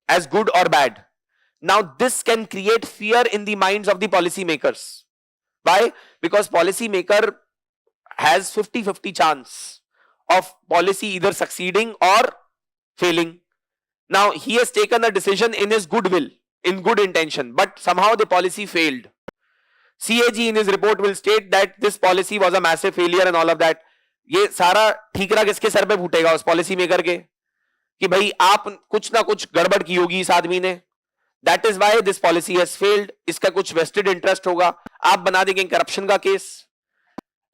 as good or bad. Now this can create fear in the minds of the policy makers. Why? Because policy maker has 50-50 chance of policy either succeeding or failing. Now he has taken a decision in his goodwill, in good intention, but somehow the policy failed. CAG in his report will state that this policy was a massive failure and all of that. ये सारा ठीकरा किसके sir पे फूटेगा? उस policy maker के, कि भाई आप कुछ ना कुछ गड़बड़ की होगी इस आदमी ने. That is why this policy has failed. इसका कुछ वेस्टेड इंटरेस्ट होगा, आप बना देंगे करप्शन का case.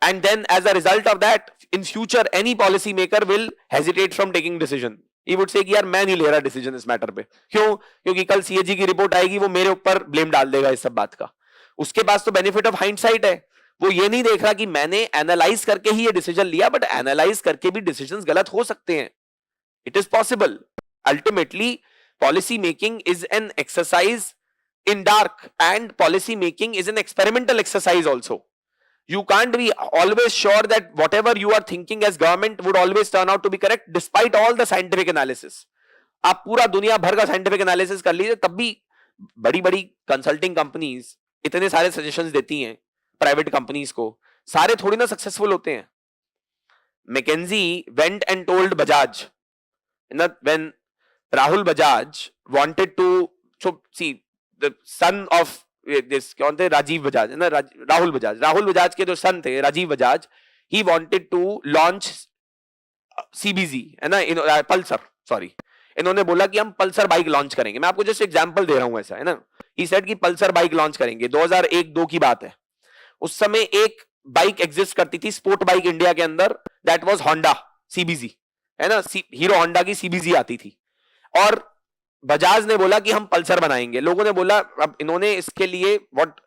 And then as a result of that in future any policy maker will hesitate from taking decision. He would say कि यार मैं नहीं ले रहा डिसीजन इस मैटर पे. क्यों? क्योंकि कल सीएजी की रिपोर्ट आएगी, वो मेरे ऊपर ब्लेम डाल देगा इस सब बात का. उसके पास तो बेनिफिट ऑफ हाइंडसाइट है. वो ये नहीं देख रहा कि मैंने एनालाइज करके ही ये डिसीजन लिया, बट एनालाइज करके भी डिसीजंस गलत हो सकते हैं. It is possible. Ultimately policy making is an exercise in dark, and policy making is an experimental exercise also. You can't be always sure that whatever you are thinking as government would always turn out to be correct despite all the scientific analysis. आप पूरा दुनिया भर का scientific analysis कर लीजिए, तब भी बड़ी बड़ी कंसल्टिंग कंपनीज इतने सारे सजेशंस देती हैं प्राइवेट कंपनीज को, सारे थोड़ी ना सक्सेसफुल होते हैं. McKinsey went and told Bajaj, when Rahul Bajaj wanted to, so see, the son of this, कौन थे, राजीव बजाज, है ना, राहुल बजाज के जो सन थे Rajiv Bajaj, he wanted to launch CBZ, है ना, पल्सर, सॉरी, इन्होंने बोला कि हम पल्सर बाइक लॉन्च करेंगे. मैं आपको जस्ट एग्जांपल दे रहा हूं ऐसा, है ना. ही सेड कि पल्सर बाइक लॉन्च करेंगे. 2001-2 की बात है. उस समय एक बाइक एग्जिस्ट करती थी, स्पोर्ट बाइक इंडिया के अंदर, दैट वाज होंडा CBZ, है ना, हीरो होंडा की CBZ आती थी. और बजाज ने बोला कि हम पल्सर बनाएंगे. लोगों ने बोला, अब इन्होंने इसके लिए what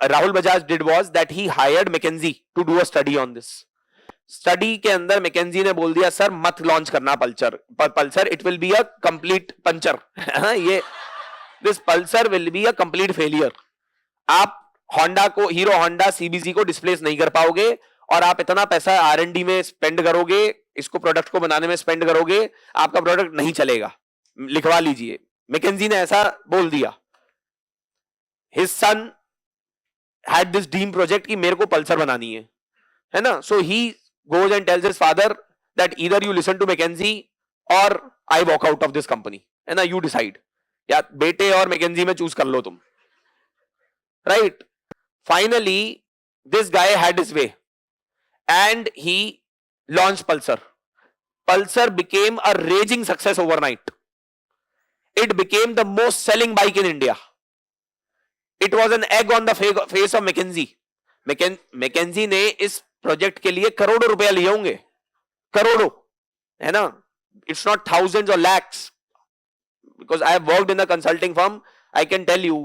Rahul Bajaj did was that he hired McKinsey to do a study on this. Study के अंदर McKinsey ने बोल दिया, सर मत लॉन्च करना Pulsar, it will be a complete puncture. ये this Pulsar will be a complete failure. आप Honda को, हीरो होंडा CBZ को डिस्प्लेस नहीं कर पाओगे, और आप इतना पैसा R&D में स्पेंड करोगे, इसको प्रोडक्ट को बनाने में स्पेंड करोगे, आपका प्रोडक्ट नहीं चलेगा. लिखवा लीजिए, McKinsey ने ऐसा बोल दिया. His son had this dream project कि मेरे को पल्सर बनानी है ना. So he goes and tells his father that either you listen to McKinsey or I walk out of this company, है ना, you decide. या बेटे और McKinsey में चूज कर लो तुम, right? Finally this guy had his way and he launched Pulsar. Pulsar became a raging success overnight. It became the most selling bike in India. It was an egg on the face of McKinsey. McKinsey ने इस project के लिए करोड़ों रुपया लिए होंगे, करोड़ों, है ना. It's not thousands or lakhs. Because I have worked in a consulting firm, I can tell you,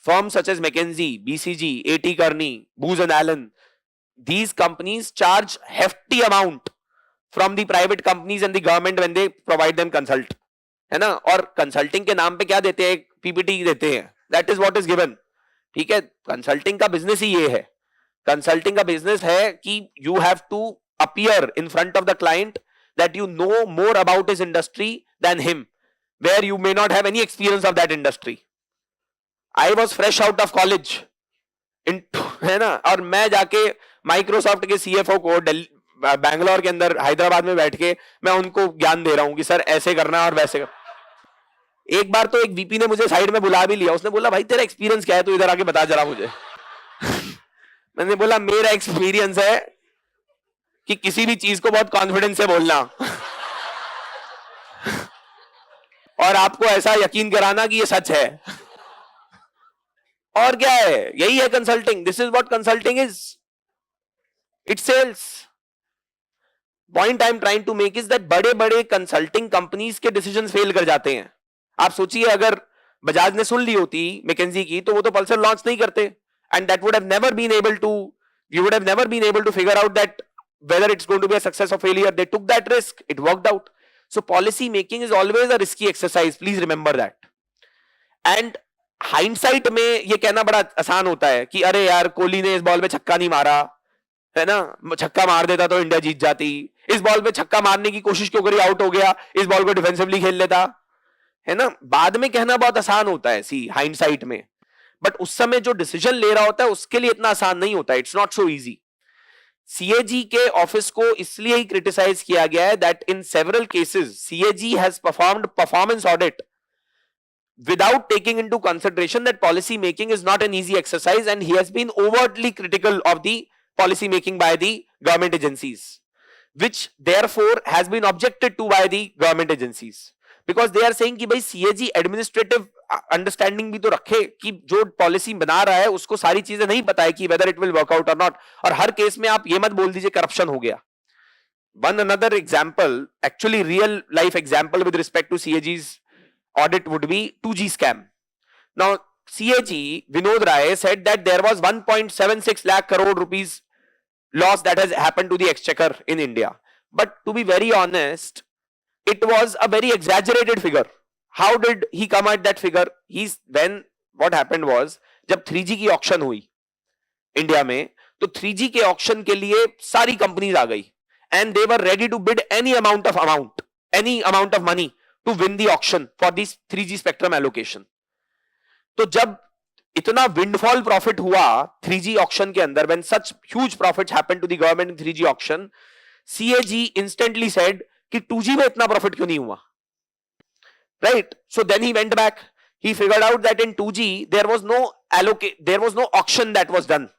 firms such as McKinsey, BCG, A.T. Kearney, Booz and Allen, these companies charge hefty amount from the private companies and the government when they provide them consult, है ना. और consulting के नाम पे क्या देते हैं? PPT देते हैं. That is what is given. ठीक है, कंसल्टिंग का बिजनेस ही ये है. कंसल्टिंग का बिजनेस है कि you have to appear in front of the client that you know more about his industry than him, where you may not have any experience of that industry. I was fresh out of college, है ना, और मैं जाके Microsoft के CFO को बैंगलोर के अंदर, हैदराबाद में बैठ के मैं उनको ज्ञान दे रहा हूं कि सर ऐसे करना और वैसे करना. एक बार तो एक VP ने मुझे साइड में बुला भी लिया. उसने बोला, भाई तेरा एक्सपीरियंस क्या है, तू इधर आके बता जरा मुझे. मैंने बोला, मेरा एक्सपीरियंस है कि किसी भी चीज को बहुत कॉन्फिडेंस से बोलना और आपको ऐसा यकीन कराना कि ये सच है. और क्या है, यही है consulting. This is what consulting is. It sells. Point I am trying to make is that बड़े बड़े कंसल्टिंग कंपनीज के डिसीजंस फेल कर जाते हैं. आप सोचिए, अगर बजाज ने सुन ली होती McKinsey की, तो वो तो पल्सर लॉन्च नहीं करते. And that would have never been able to, you would have never been able to figure out that whether it's going to be a success or failure. They took that risk, it worked out. So policy making is always a risky exercise, please remember that. And hindsight में ये कहना बड़ा आसान होता है कि अरे यार, कोहली ने इस बॉल पे छक्का नहीं मारा, है ना, छक्का मार देता तो इंडिया जीत जाती. इस बॉल पे छक्का मारने की कोशिश क्यों करी, आउट हो गया, इस बॉल को डिफेंसिवली खेल लेता, है ना, बाद में कहना बहुत आसान होता है सी हाइंडसाइट में, बट उस समय जो डिसीजन ले रहा होता है उसके लिए इतना आसान नहीं होता, it's not so easy. CAG के ऑफिस को इसलिए ही क्रिटिसाइज किया गया है that in several cases CAG has performed performance audit without taking into consideration that policy making is not an easy exercise, and he has been overtly critical of the policy making by the government agencies, which therefore has been objected to by the government agencies, because they are saying कि भाई CAG administrative understanding भी तो रखे कि जो policy बना रहा है उसको सारी चीजें नहीं पता है कि whether it will work out or not, और हर केस में आप ये मत बोल दीजिए corruption हो गया। One another example, actually real life example with respect to CAG's audit would be 2G scam. Now CAG Vinod Rai said that there was 1.76 lakh crore rupees loss that has happened to the exchequer in India, but to be very honest it was a very exaggerated figure. How did he come at that figure? When what happened was जब 3G की auction हुई India में, तो 3G के auction के लिए सारी companies आ गई and they were ready to bid any amount of money to win the auction for this 3G spectrum allocation. तो जब इतना windfall profit हुआ 3G auction के अंदर, when such huge profits happened to the government in 3G auction, CAG instantly said कि 2G में इतना profit क्यों नहीं हुआ, right? So then he went back, he figured out that in 2G there was no auction that was done,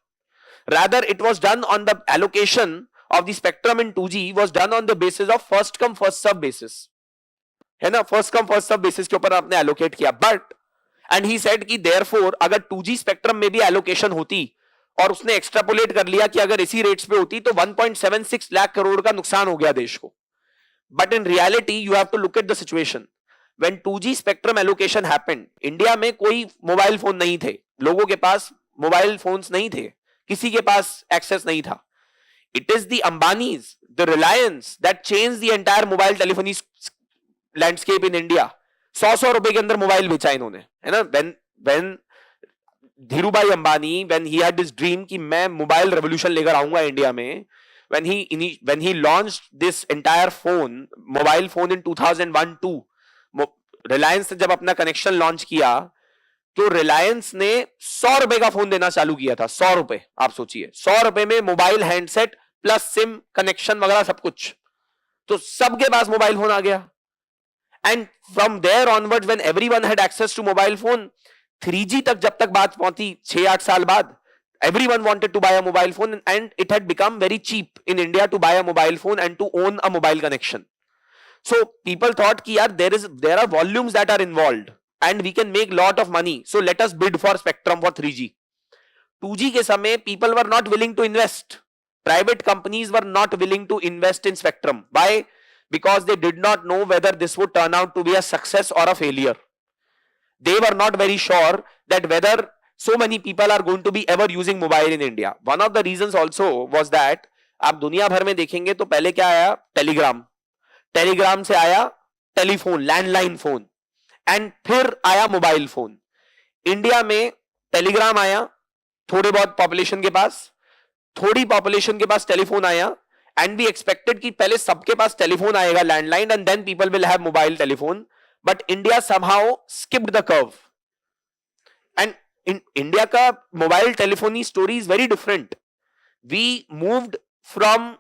rather it was done on the allocation of the spectrum in 2G was done on the basis of first come first serve basis, है ना, first come first serve basis के ऊपर आपने allocate किया, but and he said कि therefore अगर 2G spectrum में भी एलोकेशन होती और उसने एक्सट्रापोलेट कर लिया कि अगर इसी रेट्स पे होती तो 1.76 लाख करोड़ का नुकसान हो गया देश को, but in reality you have to look at the situation when 2G spectrum allocation happened, India में कोई मोबाइल फोन नहीं थे, लोगों के पास मोबाइल फोन्स नहीं थे, किसी के पास एक्सेस नहीं था। It is the Ambanis, the Reliance that change the entire mobile telephony landscape in India. 100 रुपए के अंदर मोबाइल बेचा इन्होंने, है ना। when Dhirubhai Ambani, when he had this dream कि मैं मोबाइल रेवोल्यूशन लेकर आऊंगा इंडिया में, when he launched this entire phone, mobile phone in 2001-2, Reliance ने जब अपना कनेक्शन लॉन्च किया तो रिलायंस ने 100 रुपए का फोन देना चालू किया था। 100 रुपए, आप सोचिए 100 रुपए में mobile handset plus SIM connection वगैरह सब कुछ, तो सबके पास मोबाइल फोन आ गया। And from there onwards, when everyone had access to mobile phone, 3G तक जब तक बात पहुंची 6-8 साल बाद, everyone wanted to buy a mobile phone and it had become very cheap in India to buy a mobile phone and to own a mobile connection. So people thought कि यार there are volumes that are involved and we can make lot of money, so let us bid for spectrum for 3G. 2G के समय people were not willing to invest. Private companies were not willing to invest in spectrum. Why? Because they did not know whether this would turn out to be a success or a failure. They were not very sure that whether so many people are going to be ever using mobile in India. One of the reasons also was that आप दुनिया भर में देखेंगे तो पहले क्या आया, Telegram से आया टेलीफोन, लैंडलाइन फोन, एंड फिर आया मोबाइल फोन। इंडिया में टेलीग्राम आया थोड़े बहुत पॉपुलेशन के पास, थोड़ी पॉपुलेशन के पास टेलीफोन आया, and we expected कि पहले सबके पास टेलीफोन आएगा landline and then people will have mobile telephone, but India somehow skipped the curve. And in India का mobile telephony story is very different. We moved from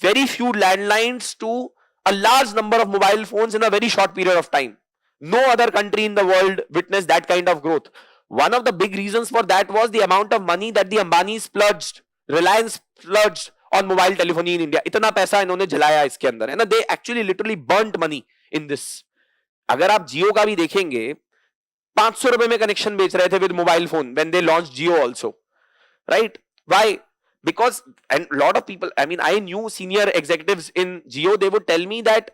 very few landlines to a large number of mobile phones in a very short period of time. No other country in the world witnessed that kind of growth. One of the big reasons for that was the amount of money that the Ambanis splurged, Reliance splurged on mobile telephony in India. इतना पैसा इन्होंने जलाया इसके अंदर, है ना। They actually literally burnt money in this. अगर आप जियो का भी देखेंगे 500 रुपए में कनेक्शन बेच रहे थे with mobile phone when they launched Jio also, right? Why? Because and lot of people, I mean, I knew senior executives in Jio, they would tell me that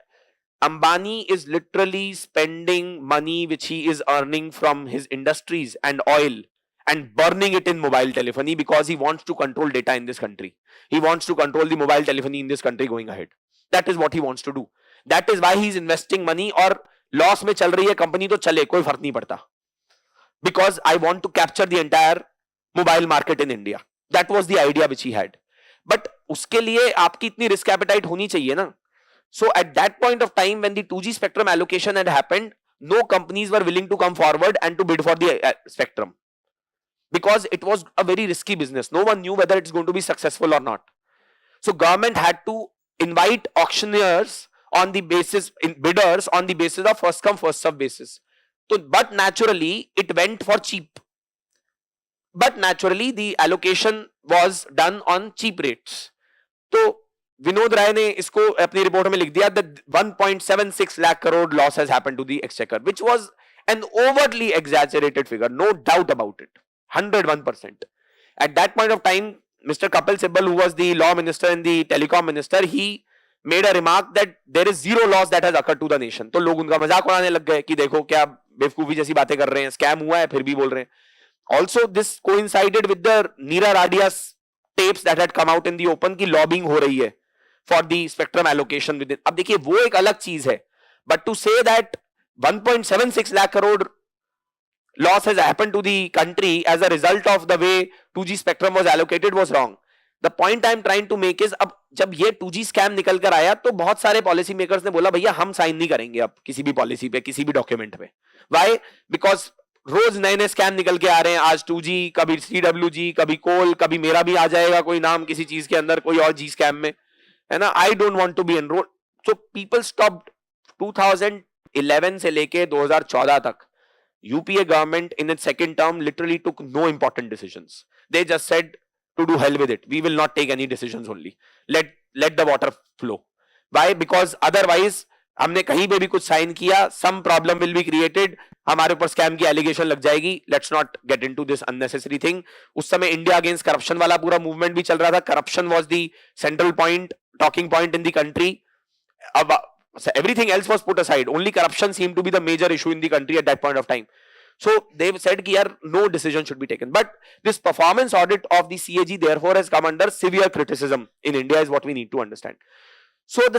Ambani is literally spending money which he is earning from his industries and oil and burning it in mobile telephony because he wants to control data in this country. He wants to control the mobile telephony in this country going ahead. That is what he wants to do. That is why he is investing money. और loss में चल रही है company तो चले, कोई फर्क नहीं पड़ता, because I want to capture the entire mobile market in India. That was the idea which he had. But उसके लिए आपकी इतनी risk appetite होनी चाहिए ना. So at that point of time when the 2G spectrum allocation had happened, no companies were willing to come forward and to bid for the spectrum, because it was a very risky business. No one knew whether it's going to be successful or not. So government had to invite auctioneers on the basis, in bidders on the basis of first come first serve basis. So, but naturally it went for cheap. But naturally the allocation was done on cheap rates. तो विनोद राय ने इसको अपनी report में लिख दिया that 1.76 lakh crore loss has happened to the exchequer, which was an overtly exaggerated figure, no doubt about it, 101%. At that point of time, Mr. Kapil Sibal, who was the law minister and the telecom minister, he made a remark that there is zero loss that has occurred to the nation. तो लोग उनका मजाक उड़ाने लग गए कि देखो क्या बेवकूफी जैसी बातें कर रहे हैं, स्कैम हुआ है फिर भी बोल रहे हैं. Also, this coincided with the Neera Radia's tapes that had come out in the open की lobbying हो रही है for the spectrum allocation within. अब देखिए वो एक अलग चीज है, but to say that 1.76 lakh crore loss has happened to the country as a result of the way 2G spectrum was allocated was wrong. The point I'm trying to make is, अब जब ये 2G scam निकल कर आया तो बहुत सारे policy makers ने बोला भैया हम साइन नहीं करेंगे अब किसी भी पॉलिसी पे, किसी भी डॉक्यूमेंट पे. वाई? बिकॉज रोज नए नए स्कैम निकल के आ रहे हैं. आज 2G, कभी CWG, कभी कोल, कभी मेरा भी आ जाएगा कोई नाम किसी चीज के अंदर, कोई और जी स्कैम में, है ना. I don't want to be enrolled. So people stopped. 2011 से लेके 2014 तक UPA government in its second term literally took no important decisions. They just said to do hell with it. We will not take any decisions only. Let the water flow. Why? Because otherwise हमने कहीं पे भी कुछ sign किया, some problem will be created. हमारे ऊपर scam की allegation लग जाएगी. Let's not get into this unnecessary thing. उस समय इंडिया अगेंस्ट करप्शन वाला पूरा मूवमेंट भी चल रहा था. Corruption was the central point, talking point in the country. अब so everything else was put aside. Only corruption seemed to be the major issue in the country at that point of time. So they said that no decision should be taken. But this performance audit of the CAG therefore has come under severe criticism in India is what we need to understand. So the